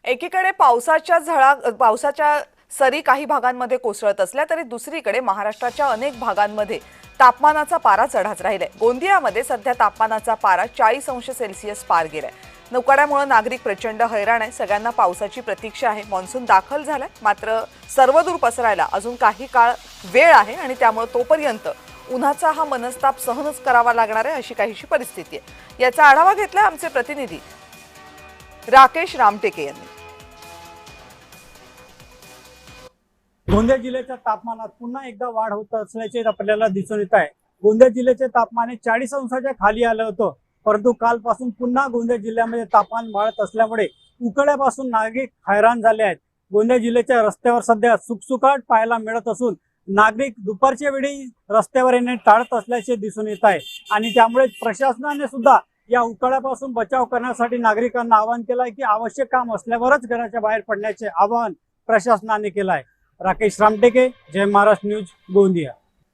एकीकडे पावसाच्या सरी काही भागांमध्ये कोसळत असल्या तरी दुसरीकडे महाराष्ट्राच्या अनेक भागांमध्ये तापमानाचा पारा चढाच राहिलाय। गोंदियामध्ये सध्या तापमानाचा पारा 40 अंश सेल्सिअस पार गेलाय। उकाड्यामुळे नागरिक प्रचंड हैराण आहे। सगळ्यांना पावसाची प्रतीक्षा आहे। मान्सून दाखल झालाय, मात्र सर्वदूर पसरायला अजून काही काळ वेळ आहे आणि त्यामुळे तोपर्यंत उन्हाचा हा मनस्ताप सहनच करावा लागणार आहे, अशी काहीशी परिस्थिती आहे। याचा आढावा घेतला आमचे प्रतिनिधी राकेश रामटेके यांनी। गोंदिया जिल्ह्याच्या तापमानात पुन्हा एकदा वाढ होत असल्याचे आपल्याला दिसून येत आहे। गोंदिया जिल्ह्याचे तापमान 40 अंशाच्या खाली आलं होतं, परंतु कालपासून पुन्हा गोंदिया जिल्ह्यामध्ये तापमान वाढत असल्यामुळे उकाड्यापासून नागरिक हैराण झाले आहेत। गोंदिया जिल्ह्याच्या रस्त्यावर सध्या सुकसुकाट पाहायला मिळत असून नागरिक दुपारच्या वेळी रस्त्यावर येणे टाळत असल्याचे दिसून येत आहे आणि त्यामुळे प्रशासनाने सुद्धा या उकाड्यापासून बचाव करण्यासाठी नागरिकांना आवाहन केलं आहे की आवश्यक काम असल्यावरच घराच्या बाहेर पडण्याचे आवाहन प्रशासनाने केलं आहे। राकेश रामटेके, जय महाराष्ट्र न्यूज, गोंदिया।